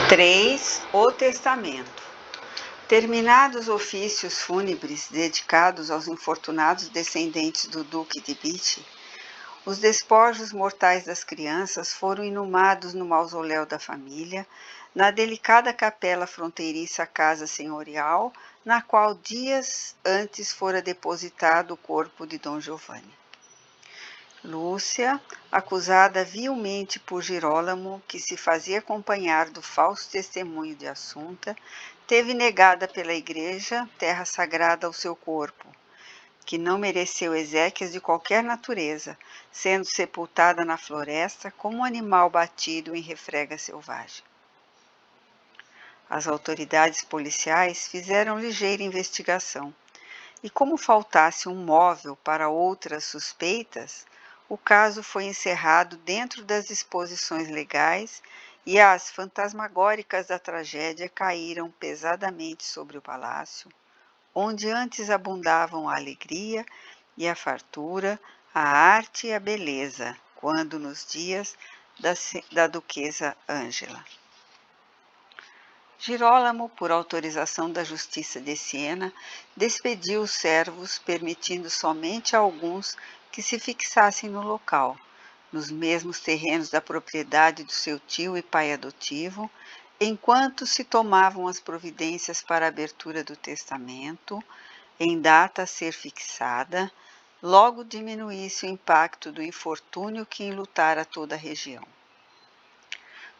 3. O testamento. Terminados os ofícios fúnebres dedicados aos infortunados descendentes do Duque de Bitche, os despojos mortais das crianças foram inumados no mausoléu da família, na delicada capela fronteiriça à casa senhorial, na qual dias antes fora depositado o corpo de Dom Giovanni. Lúcia, acusada vilmente por Girolamo, que se fazia acompanhar do falso testemunho de Assunta, teve negada pela Igreja terra sagrada ao seu corpo, que não mereceu exéquias de qualquer natureza, sendo sepultada na floresta como um animal batido em refrega selvagem. As autoridades policiais fizeram ligeira investigação, e como faltasse um móvel para outras suspeitas, o caso foi encerrado dentro das disposições legais e as fantasmagóricas da tragédia caíram pesadamente sobre o palácio, onde antes abundavam a alegria e a fartura, a arte e a beleza, quando nos dias da duquesa Ângela. Girolamo, por autorização da Justiça de Siena, despediu os servos, permitindo somente a alguns que se fixassem no local, nos mesmos terrenos da propriedade do seu tio e pai adotivo, enquanto se tomavam as providências para a abertura do testamento, em data a ser fixada, logo diminuísse o impacto do infortúnio que enlutara toda a região.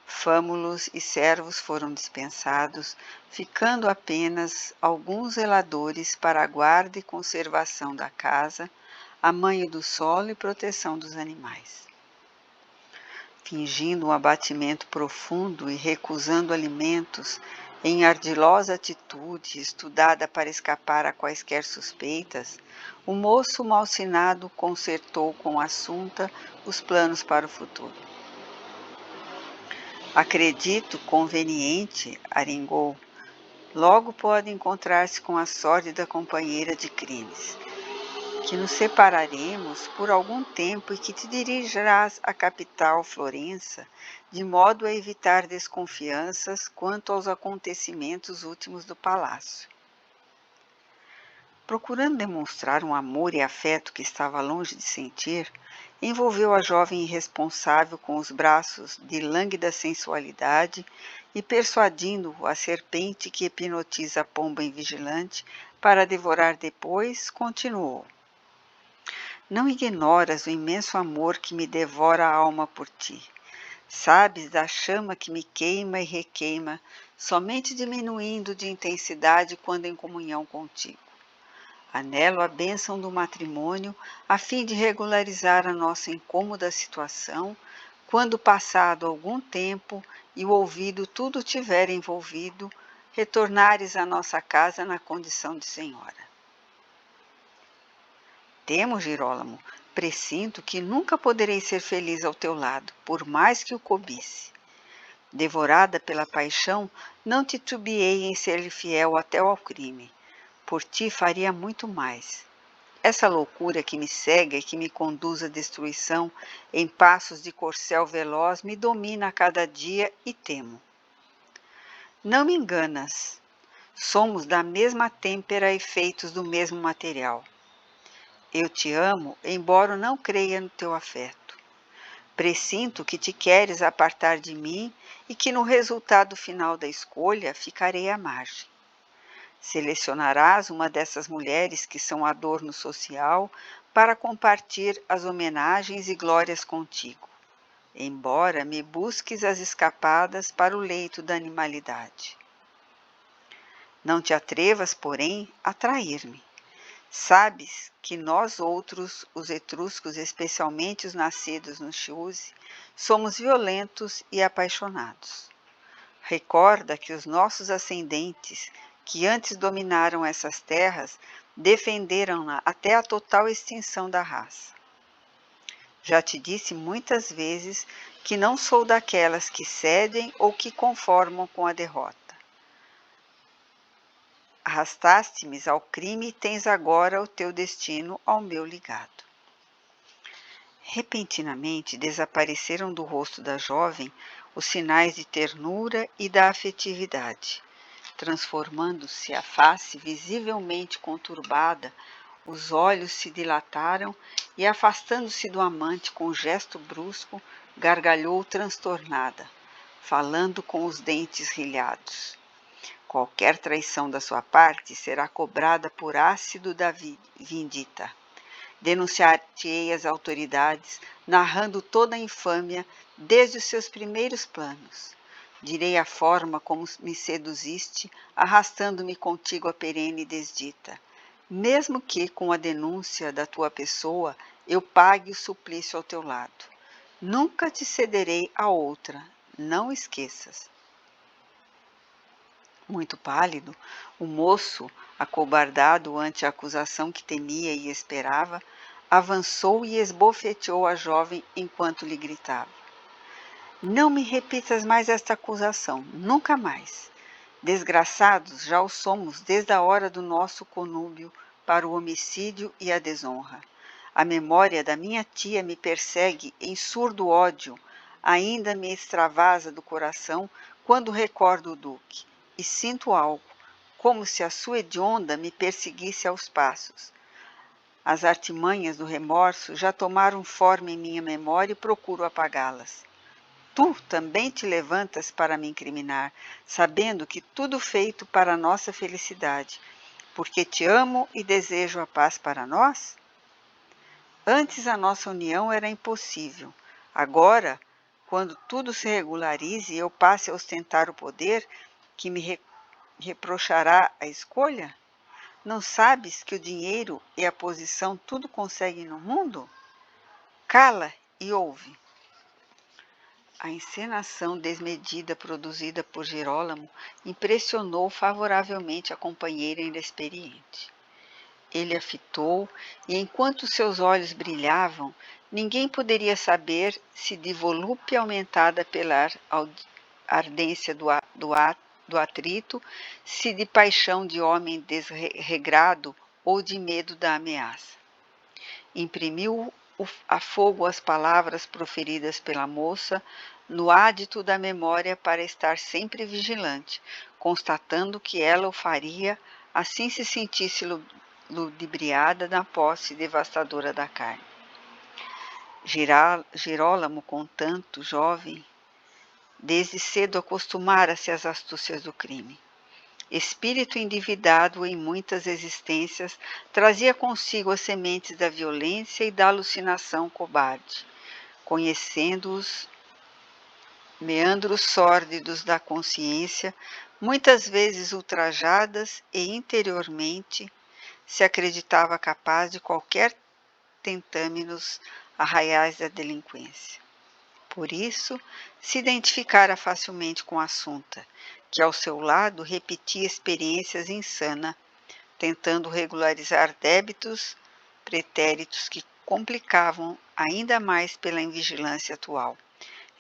Fâmulos e servos foram dispensados, ficando apenas alguns zeladores para a guarda e conservação da casa, amanho do solo e proteção dos animais. Fingindo um abatimento profundo e recusando alimentos, em ardilosa atitude estudada para escapar a quaisquer suspeitas, o moço malsinado concertou com Assunta os planos para o futuro. Acredito conveniente, arengou, logo pode encontrar-se com a sórdida companheira de crimes, que nos separaremos por algum tempo e que te dirigirás à capital, Florença, de modo a evitar desconfianças quanto aos acontecimentos últimos do palácio. Procurando demonstrar um amor e afeto que estava longe de sentir, envolveu a jovem irresponsável com os braços de lânguida sensualidade e, persuadindo-o a serpente que hipnotiza a pomba invigilante para devorar depois, continuou. Não ignoras o imenso amor que me devora a alma por ti. Sabes da chama que me queima e requeima, somente diminuindo de intensidade quando em comunhão contigo. Anelo a bênção do matrimônio a fim de regularizar a nossa incômoda situação, quando passado algum tempo e o ouvido tudo tiver envolvido, retornares à nossa casa na condição de senhora. Temo, Girolamo, presinto que nunca poderei ser feliz ao teu lado, por mais que o cobice. Devorada pela paixão, não titubeei em ser-lhe fiel até ao crime. Por ti faria muito mais. Essa loucura que me cega e que me conduz à destruição em passos de corcel veloz me domina a cada dia e temo. Não me enganas. Somos da mesma têmpera e feitos do mesmo material. Eu te amo, embora não creia no teu afeto. Presinto que te queres apartar de mim e que no resultado final da escolha ficarei à margem. Selecionarás uma dessas mulheres que são adorno social para compartir as homenagens e glórias contigo, embora me busques as escapadas para o leito da animalidade. Não te atrevas, porém, a trair-me. Sabes que nós outros, os etruscos, especialmente os nascidos no Chiuse, somos violentos e apaixonados. Recorda que os nossos ascendentes, que antes dominaram essas terras, defenderam-na até a total extinção da raça. Já te disse muitas vezes que não sou daquelas que cedem ou que conformam com a derrota. Arrastaste-me ao crime e tens agora o teu destino ao meu ligado. Repentinamente desapareceram do rosto da jovem os sinais de ternura e da afetividade. Transformando-se a face visivelmente conturbada, os olhos se dilataram e, afastando-se do amante com um gesto brusco, gargalhou transtornada, falando com os dentes rilhados. Qualquer traição da sua parte será cobrada por ácido da vindita. Denunciar-te-ei às autoridades, narrando toda a infâmia desde os seus primeiros planos. Direi a forma como me seduziste, arrastando-me contigo a perene desdita. Mesmo que, com a denúncia da tua pessoa, eu pague o suplício ao teu lado. Nunca te cederei a outra, não esqueças. Muito pálido, o moço, acobardado ante a acusação que temia e esperava, avançou e esbofeteou a jovem enquanto lhe gritava: Não me repitas mais esta acusação, nunca mais. Desgraçados já o somos desde a hora do nosso conúbio para o homicídio e a desonra. A memória da minha tia me persegue em surdo ódio, ainda me extravasa do coração quando recordo o duque, e sinto algo, como se a sua hedionda me perseguisse aos passos. As artimanhas do remorso já tomaram forma em minha memória e procuro apagá-las. Tu também te levantas para me incriminar, sabendo que tudo feito para a nossa felicidade, porque te amo e desejo a paz para nós? Antes a nossa união era impossível. Agora, quando tudo se regularize e eu passe a ostentar o poder que me reprochará a escolha? Não sabes que o dinheiro e a posição tudo conseguem no mundo? Cala e ouve. A encenação desmedida produzida por Jerônimo impressionou favoravelmente a companheira inexperiente. Ele a fitou, e enquanto seus olhos brilhavam, ninguém poderia saber se de volúpia aumentada pela ardência do atrito, se de paixão de homem desregrado ou de medo da ameaça. Imprimiu a fogo as palavras proferidas pela moça no ádito da memória para estar sempre vigilante, constatando que ela o faria assim se sentisse ludibriada na posse devastadora da carne. Jerônimo, contanto jovem, desde cedo acostumara-se às astúcias do crime. Espírito endividado em muitas existências, trazia consigo as sementes da violência e da alucinação cobarde, conhecendo os meandros sórdidos da consciência, muitas vezes ultrajadas e interiormente se acreditava capaz de qualquer tentame nos arraiais da delinquência. Por isso, se identificara facilmente com a Assunta, que ao seu lado repetia experiências insana, tentando regularizar débitos pretéritos que complicavam ainda mais pela invigilância atual,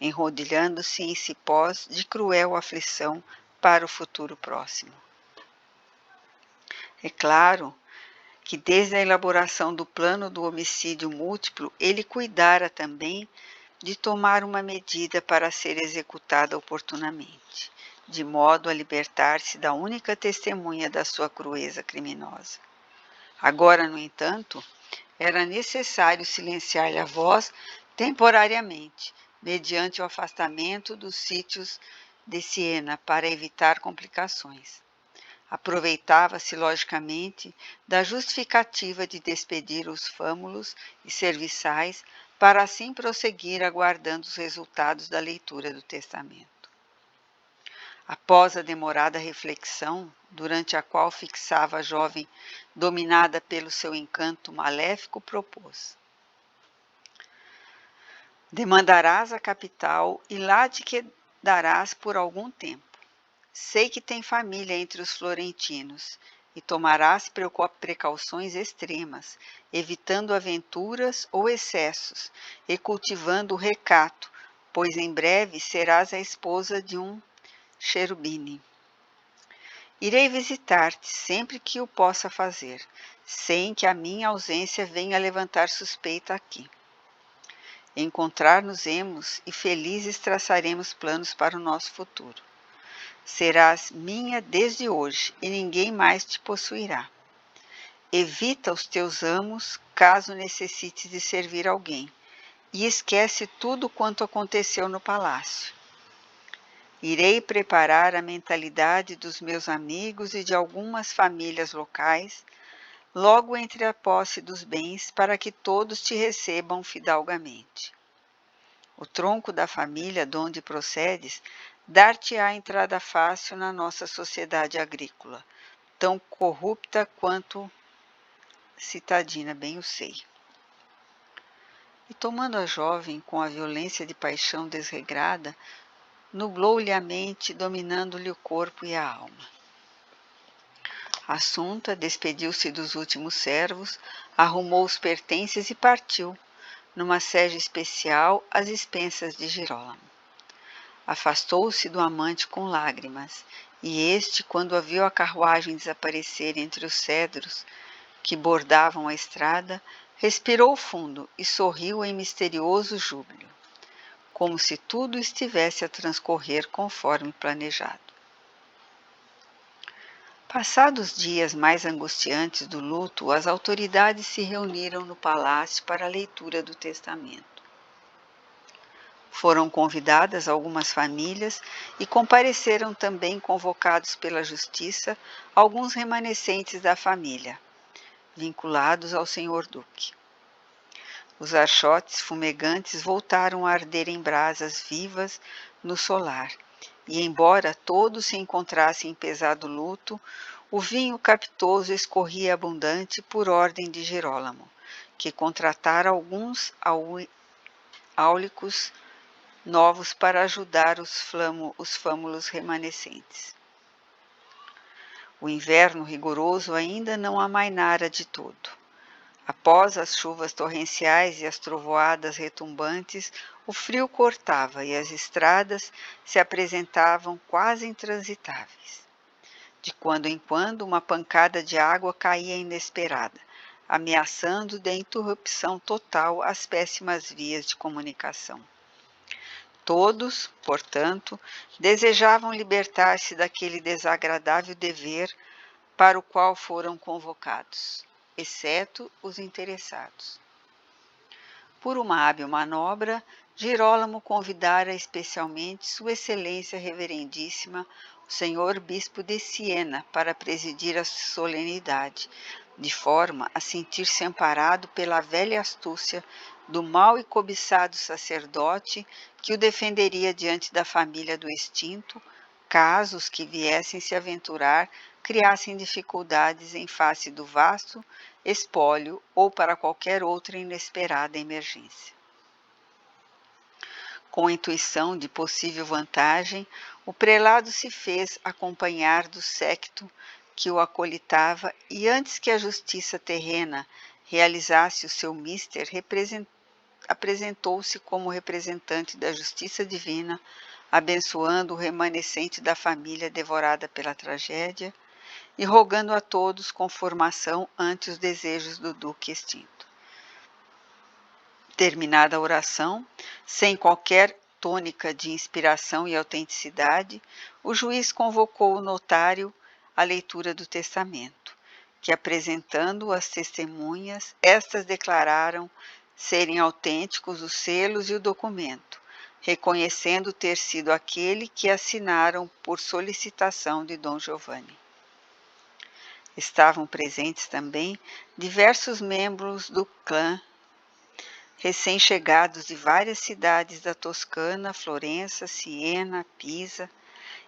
enrodilhando-se em cipós de cruel aflição para o futuro próximo. É claro que desde a elaboração do plano do homicídio múltiplo, ele cuidara também de tomar uma medida para ser executada oportunamente, de modo a libertar-se da única testemunha da sua crueza criminosa. Agora, no entanto, era necessário silenciar-lhe a voz temporariamente, mediante o afastamento dos sítios de Siena para evitar complicações. Aproveitava-se, logicamente, da justificativa de despedir os fâmulos e serviçais para assim prosseguir aguardando os resultados da leitura do testamento. Após a demorada reflexão, durante a qual fixava a jovem dominada pelo seu encanto maléfico, propôs: Demandarás a capital e lá te quedarás por algum tempo. Sei que tem família entre os florentinos e tomarás precauções extremas, evitando aventuras ou excessos e cultivando o recato, pois em breve serás a esposa de um cherubine. Irei visitar-te sempre que o possa fazer, sem que a minha ausência venha levantar suspeita aqui. encontrar-nos-emos e felizes traçaremos planos para o nosso futuro. Serás minha desde hoje e ninguém mais te possuirá. Evita os teus amos caso necessites de servir alguém e esquece tudo quanto aconteceu no palácio. Irei preparar a mentalidade dos meus amigos e de algumas famílias locais, logo entre a posse dos bens, para que todos te recebam fidalgamente. O tronco da família de onde procedes dar-te-á entrada fácil na nossa sociedade agrícola, tão corrupta quanto citadina, bem o sei. E tomando a jovem com a violência de paixão desregrada, nublou-lhe a mente, dominando-lhe o corpo e a alma. Assunta despediu-se dos últimos servos, arrumou os pertences e partiu, numa sege especial, às expensas de Jerônimo. Afastou-se do amante com lágrimas, e este, quando a viu a carruagem desaparecer entre os cedros que bordavam a estrada, respirou fundo e sorriu em misterioso júbilo, como se tudo estivesse a transcorrer conforme planejado. Passados dias mais angustiantes do luto, as autoridades se reuniram no palácio para a leitura do testamento. Foram convidadas algumas famílias e compareceram também convocados pela justiça alguns remanescentes da família, vinculados ao senhor duque. Os archotes fumegantes voltaram a arder em brasas vivas no solar, e embora todos se encontrassem em pesado luto, o vinho capitoso escorria abundante por ordem de Jerônimo, que contratara alguns áulicos novos para ajudar os fâmulos remanescentes. O inverno rigoroso ainda não amainara de todo. Após as chuvas torrenciais e as trovoadas retumbantes, o frio cortava e as estradas se apresentavam quase intransitáveis. De quando em quando, uma pancada de água caía inesperada, ameaçando de interrupção total as péssimas vias de comunicação. Todos, portanto, desejavam libertar-se daquele desagradável dever para o qual foram convocados, exceto os interessados. Por uma hábil manobra, Jerônimo convidara especialmente Sua Excelência Reverendíssima, o Senhor Bispo de Siena, para presidir a solenidade, de forma a sentir-se amparado pela velha astúcia do mau e cobiçado sacerdote que o defenderia diante da família do extinto, caso os que viessem se aventurar criassem dificuldades em face do vasto espólio ou para qualquer outra inesperada emergência. Com a intuição de possível vantagem, o prelado se fez acompanhar do séquito que o acolitava e antes que a justiça terrena realizasse o seu mister, apresentou-se como representante da justiça divina, abençoando o remanescente da família devorada pela tragédia e rogando a todos conformação ante os desejos do duque extinto. Terminada a oração, sem qualquer tônica de inspiração e autenticidade, o juiz convocou o notário à leitura do testamento, que, apresentando as testemunhas, estas declararam serem autênticos os selos e o documento, reconhecendo ter sido aquele que assinaram por solicitação de Dom Giovanni. Estavam presentes também diversos membros do clã, recém-chegados de várias cidades da Toscana, Florença, Siena, Pisa,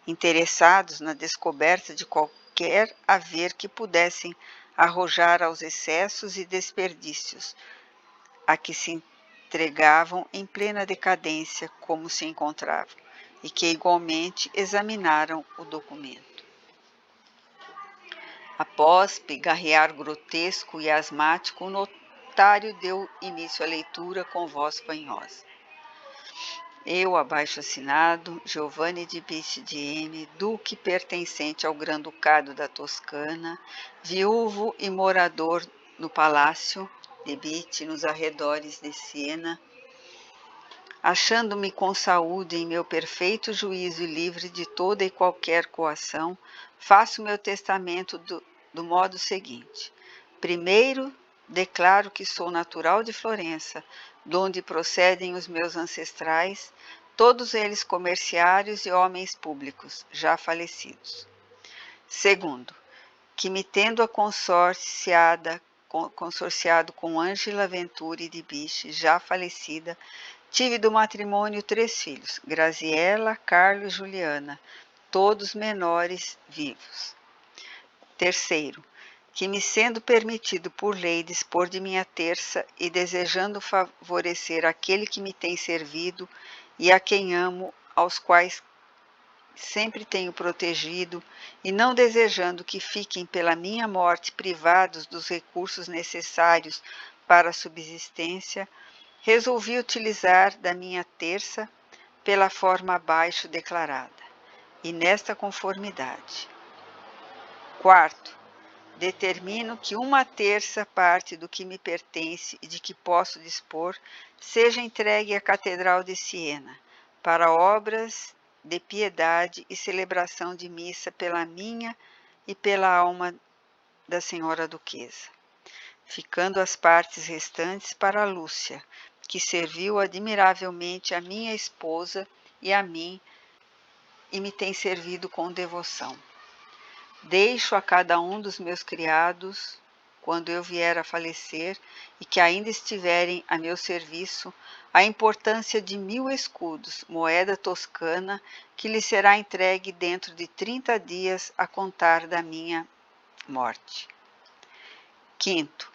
interessados na descoberta de qualquer haver que pudessem arrojar aos excessos e desperdícios, a que se entregavam em plena decadência como se encontravam, e que igualmente examinaram o documento. Após pigarrear grotesco e asmático, o notário deu início à leitura com voz fanhosa. Eu, abaixo assinado, Giovanni de Bice de M, duque pertencente ao Grão-Ducado da Toscana, viúvo e morador no Palácio de Bice, nos arredores de Siena, Achando-me com saúde em meu perfeito juízo e livre de toda e qualquer coação, faço meu testamento do modo seguinte. Primeiro, declaro que sou natural de Florença, donde procedem os meus ancestrais, todos eles comerciários e homens públicos, já falecidos. Segundo, que me tendo consorciado com Ângela Venturi de Biche, já falecida, tive do matrimônio 3 filhos, Graziella, Carlo e Juliana, todos menores vivos. Terceiro, que me sendo permitido por lei dispor de minha terça e desejando favorecer aquele que me tem servido e a quem amo, aos quais sempre tenho protegido, e não desejando que fiquem pela minha morte privados dos recursos necessários para a subsistência, resolvi utilizar da minha terça pela forma abaixo declarada, e nesta conformidade. Quarto, determino que 1/3 parte do que me pertence e de que posso dispor seja entregue à Catedral de Siena, para obras de piedade e celebração de missa pela minha e pela alma da senhora duquesa, ficando as partes restantes para Lúcia, que serviu admiravelmente a minha esposa e a mim e me tem servido com devoção. Deixo a cada um dos meus criados, quando eu vier a falecer e que ainda estiverem a meu serviço, a importância de 1000 escudos, moeda toscana, que lhe será entregue dentro de 30 dias a contar da minha morte. Quinto,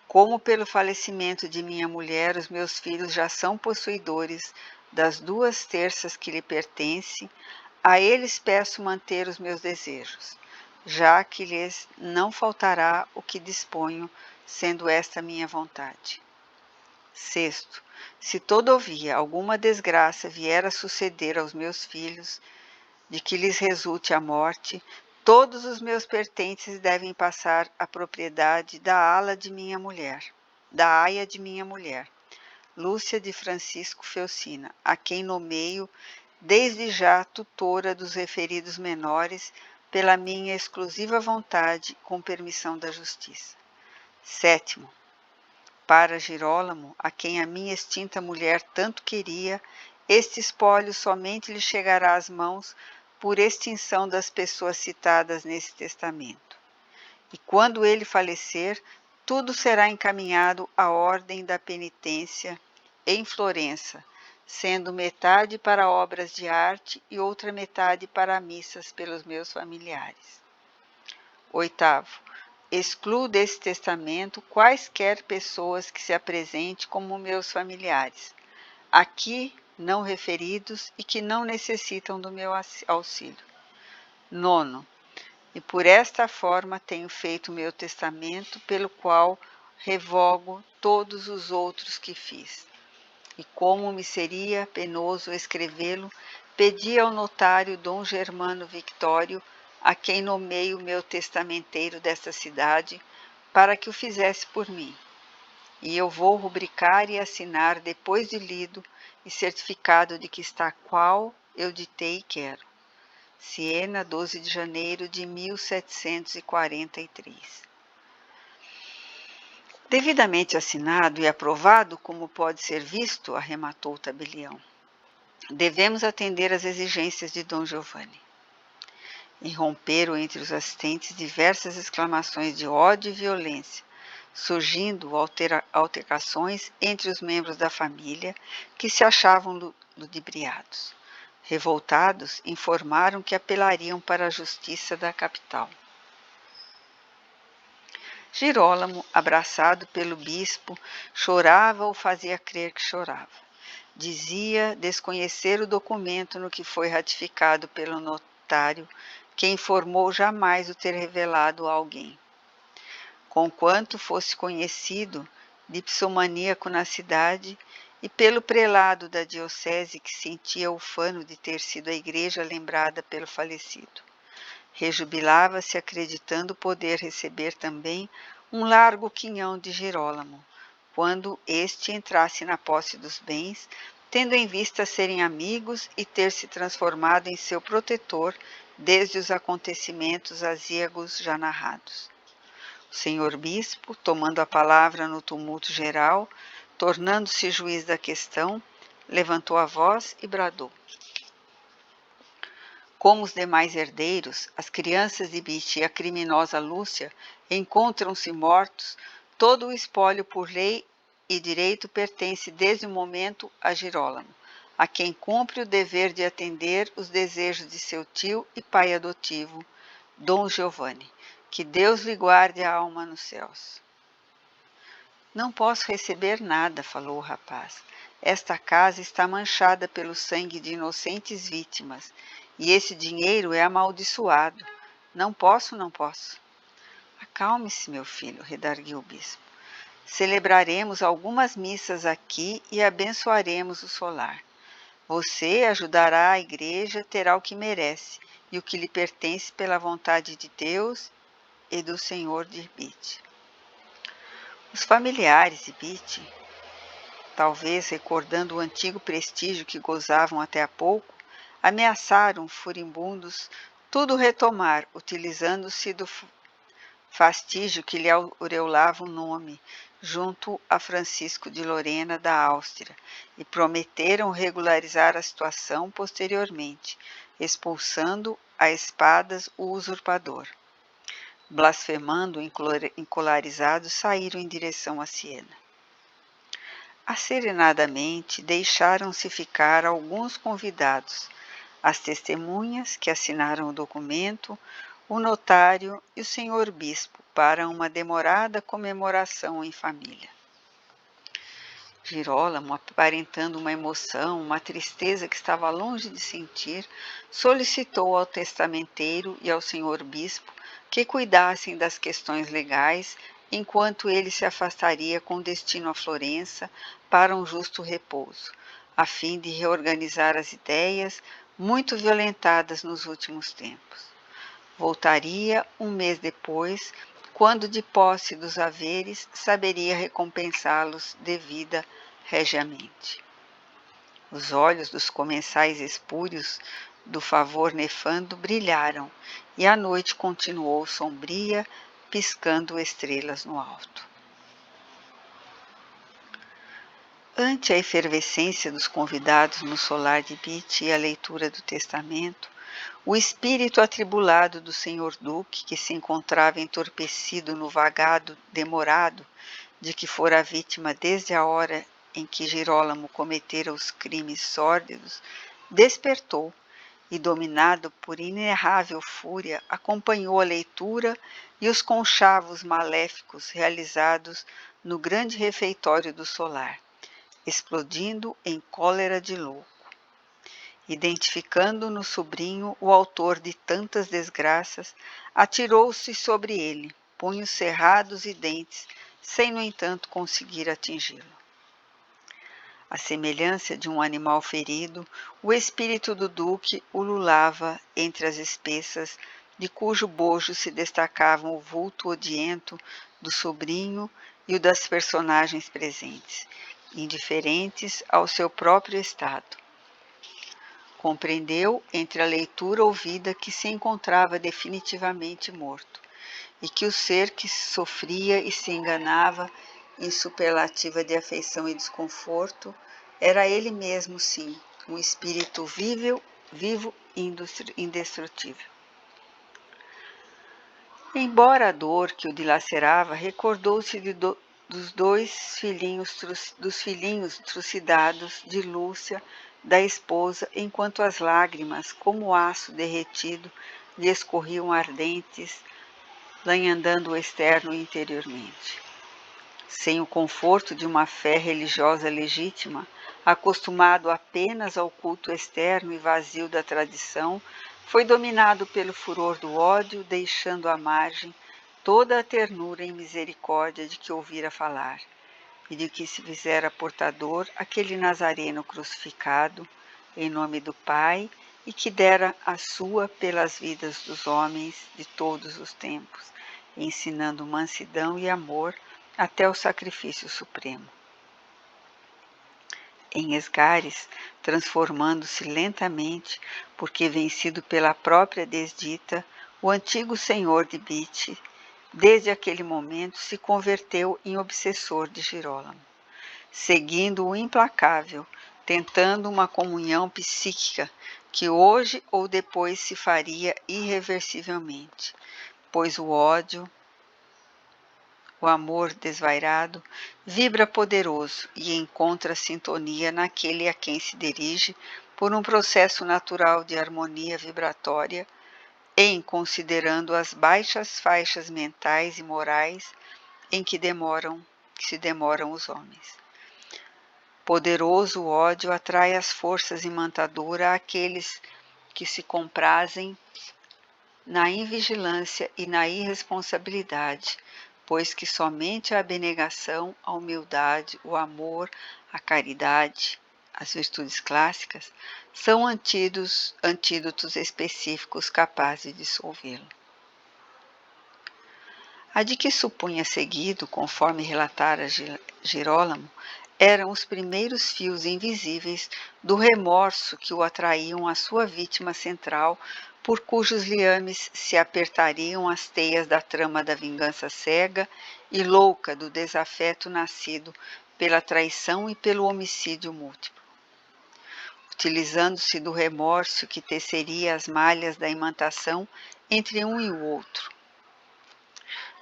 como pelo falecimento de minha mulher, os meus filhos já são possuidores das 2/3 que lhe pertencem, a eles peço manter os meus desejos, já que lhes não faltará o que disponho, sendo esta minha vontade. Sexto, se todavia alguma desgraça vier a suceder aos meus filhos, de que lhes resulte a morte, todos os meus pertences devem passar à propriedade da aia de minha mulher, Lúcia de Francisco Felcina, a quem nomeio desde já tutora dos referidos menores, pela minha exclusiva vontade, com permissão da justiça. Sétimo, para Girolamo, a quem a minha extinta mulher tanto queria, este espólio somente lhe chegará às mãos por extinção das pessoas citadas nesse testamento. E quando ele falecer, tudo será encaminhado à ordem da penitência em Florença, sendo metade para obras de arte e outra metade para missas pelos meus familiares. Oitavo, excluo desse testamento quaisquer pessoas que se apresentem como meus familiares, aqui não referidos e que não necessitam do meu auxílio. Nono, e por esta forma tenho feito meu testamento, pelo qual revogo todos os outros que fiz. E como me seria penoso escrevê-lo, pedi ao notário Dom Germano Victório, a quem nomeio meu testamenteiro desta cidade, para que o fizesse por mim. E eu vou rubricar e assinar depois de lido e certificado de que está qual eu ditei e quero. Siena, 12 de janeiro de 1743. Devidamente assinado e aprovado, como pode ser visto, arrematou o tabelião, devemos atender às exigências de Dom Giovanni. Irromperam entre os assistentes diversas exclamações de ódio e violência, surgindo altercações entre os membros da família que se achavam ludibriados. Revoltados, informaram que apelariam para a justiça da capital. Girolamo, abraçado pelo bispo, chorava ou fazia crer que chorava. Dizia desconhecer o documento no que foi ratificado pelo notário, que informou jamais o ter revelado a alguém. Conquanto fosse conhecido, dipsomaníaco na cidade, e pelo prelado da diocese que sentia ufano de ter sido a igreja lembrada pelo falecido. Rejubilava-se acreditando poder receber também um largo quinhão de Girolamo, quando este entrasse na posse dos bens, tendo em vista serem amigos e ter se transformado em seu protetor desde os acontecimentos azíagos já narrados. O senhor bispo, tomando a palavra no tumulto geral, tornando-se juiz da questão, levantou a voz e bradou: como os demais herdeiros, as crianças de Bite e a criminosa Lúcia encontram-se mortos, todo o espólio por lei e direito pertence desde o momento a Girolamo, a quem cumpre o dever de atender os desejos de seu tio e pai adotivo, Dom Giovanni. Que Deus lhe guarde a alma nos céus. Não posso receber nada, falou o rapaz. Esta casa está manchada pelo sangue de inocentes vítimas, e esse dinheiro é amaldiçoado. Não posso, não posso. Acalme-se, meu filho, redarguiu o bispo. Celebraremos algumas missas aqui e abençoaremos o solar. Você ajudará a igreja, terá o que merece e o que lhe pertence pela vontade de Deus e do Senhor de Bite. Os familiares de Bite, talvez recordando o antigo prestígio que gozavam até há pouco, ameaçaram furibundos tudo retomar, utilizando-se do fastígio que lhe aureolava o nome, junto a Francisco de Lorena da Áustria, e prometeram regularizar a situação posteriormente, expulsando a espadas o usurpador. Blasfemando, encolarizados, saíram em direção a Siena. Asserenadamente deixaram-se ficar alguns convidados, as testemunhas que assinaram o documento, o notário e o senhor bispo para uma demorada comemoração em família. Girolamo, aparentando uma emoção, uma tristeza que estava longe de sentir, solicitou ao testamenteiro e ao senhor bispo que cuidassem das questões legais, enquanto ele se afastaria com destino a Florença para um justo repouso, a fim de reorganizar as ideias, muito violentadas nos últimos tempos. Voltaria um mês depois, quando de posse dos haveres saberia recompensá-los devida regiamente. Os olhos dos comensais espúrios do favor nefando brilharam, e a noite continuou sombria, piscando estrelas no alto. Ante a efervescência dos convidados no solar de Bite e a leitura do testamento, o espírito atribulado do senhor duque, que se encontrava entorpecido no vagado demorado de que fora vítima desde a hora em que Girolamo cometera os crimes sórdidos, despertou e, dominado por inerrável fúria, acompanhou a leitura e os conchavos maléficos realizados no grande refeitório do solar, explodindo em cólera de louco. Identificando no sobrinho o autor de tantas desgraças, atirou-se sobre ele, punhos cerrados e dentes, sem, no entanto, conseguir atingi-lo. À semelhança de um animal ferido, o espírito do duque ululava entre as espessas, de cujo bojo se destacavam o vulto odiento do sobrinho e o das personagens presentes, indiferentes ao seu próprio estado. Compreendeu, entre a leitura ouvida, que se encontrava definitivamente morto, e que o ser que sofria e se enganava em superlativa de afeição e desconforto era ele mesmo, sim, um espírito vivo e indestrutível. Embora a dor que o dilacerava, recordou-se dos filhinhos trucidados de Lúcia, da esposa, enquanto as lágrimas, como aço derretido, lhe escorriam ardentes, lanhando o externo interiormente. Sem o conforto de uma fé religiosa legítima, acostumado apenas ao culto externo e vazio da tradição, foi dominado pelo furor do ódio, deixando à margem toda a ternura e misericórdia de que ouvira falar, e de que se fizera portador aquele Nazareno crucificado, em nome do Pai, e que dera a sua pelas vidas dos homens de todos os tempos, ensinando mansidão e amor até o sacrifício supremo. em esgares, transformando-se lentamente, porque vencido pela própria desdita, o antigo senhor de Bitche, desde aquele momento, se converteu em obsessor de Girolamo, seguindo o implacável, tentando uma comunhão psíquica que hoje ou depois se faria irreversivelmente, pois o ódio, o amor desvairado, vibra poderoso e encontra sintonia naquele a quem se dirige por um processo natural de harmonia vibratória, em considerando as baixas faixas mentais e morais em que se demoram os homens. Poderoso ódio atrai as forças imantadoras àqueles que se comprazem na invigilância e na irresponsabilidade, pois que somente a abnegação, a humildade, o amor, a caridade, as virtudes clássicas, são antídotos específicos capazes de dissolvê-lo. A de que supunha seguido, conforme relatara Girolamo, eram os primeiros fios invisíveis do remorso que o atraíam à sua vítima central, por cujos liames se apertariam as teias da trama da vingança cega e louca do desafeto nascido pela traição e pelo homicídio múltiplo. Utilizando-se do remorso que teceria as malhas da imantação entre um e o outro,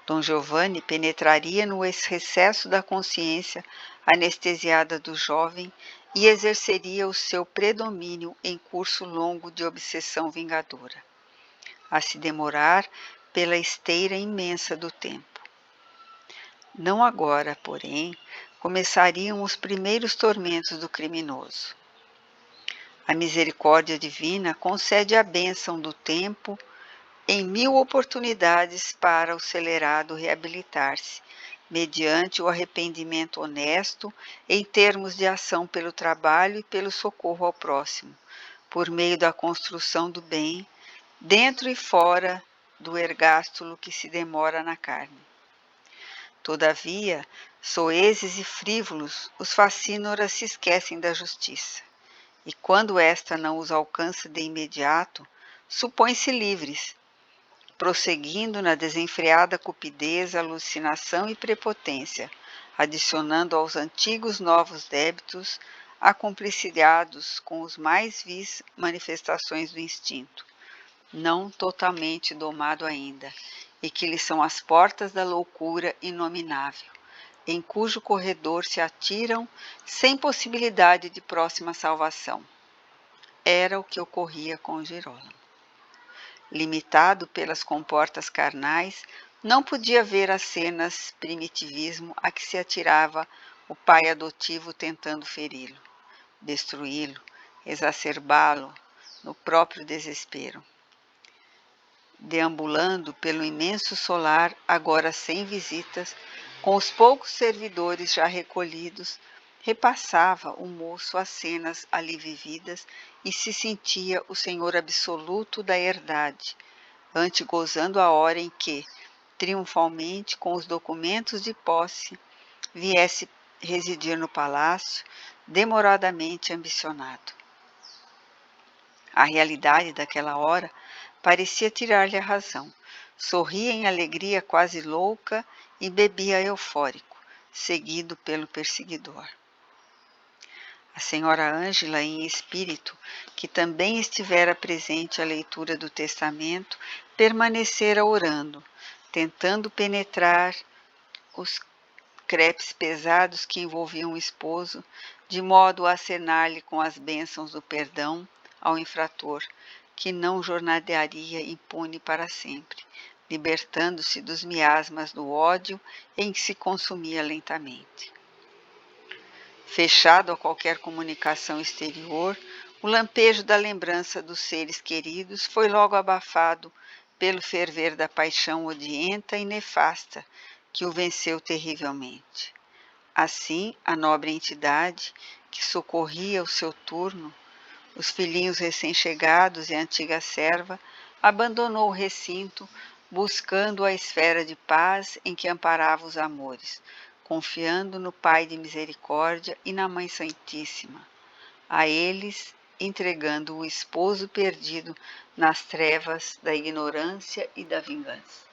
Dom Giovanni penetraria no recesso da consciência anestesiada do jovem e exerceria o seu predomínio em curso longo de obsessão vingadora, a se demorar pela esteira imensa do tempo. Não agora, porém, começariam os primeiros tormentos do criminoso. A misericórdia divina concede a bênção do tempo em 1000 oportunidades para o celerado reabilitar-se, mediante o arrependimento honesto em termos de ação pelo trabalho e pelo socorro ao próximo, por meio da construção do bem, dentro e fora do ergástulo que se demora na carne. Todavia, soezes e frívolos, os facínoras se esquecem da justiça, e quando esta não os alcança de imediato, supõem-se livres, prosseguindo na desenfreada cupidez, alucinação e prepotência, adicionando aos antigos novos débitos, acompliciados com os mais vis manifestações do instinto, não totalmente domado ainda, e que lhes são as portas da loucura inominável, em cujo corredor se atiram sem possibilidade de próxima salvação. Era o que ocorria com Girolamo. Limitado pelas comportas carnais, não podia ver as cenas primitivismo a que se atirava o pai adotivo tentando feri-lo, destruí-lo, exacerbá-lo no próprio desespero. Deambulando pelo imenso solar, agora sem visitas, com os poucos servidores já recolhidos, repassava o moço as cenas ali vividas e se sentia o senhor absoluto da herdade, antegozando a hora em que, triunfalmente, com os documentos de posse, viesse residir no palácio, demoradamente ambicionado. A realidade daquela hora parecia tirar-lhe a razão. Sorria em alegria quase louca e bebia eufórico, seguido pelo perseguidor. A senhora Ângela, em espírito, que também estivera presente à leitura do testamento, permanecera orando, tentando penetrar os crepes pesados que envolviam o esposo, de modo a acenar-lhe com as bênçãos do perdão ao infrator, que não jornadearia impune para sempre, libertando-se dos miasmas do ódio em que se consumia lentamente. Fechado a qualquer comunicação exterior, o lampejo da lembrança dos seres queridos foi logo abafado pelo ferver da paixão odienta e nefasta que o venceu terrivelmente. Assim, a nobre entidade, que socorria ao seu turno os filhinhos recém-chegados e a antiga serva, abandonou o recinto, buscando a esfera de paz em que amparava os amores, confiando no Pai de misericórdia e na Mãe Santíssima, a eles entregando o esposo perdido nas trevas da ignorância e da vingança.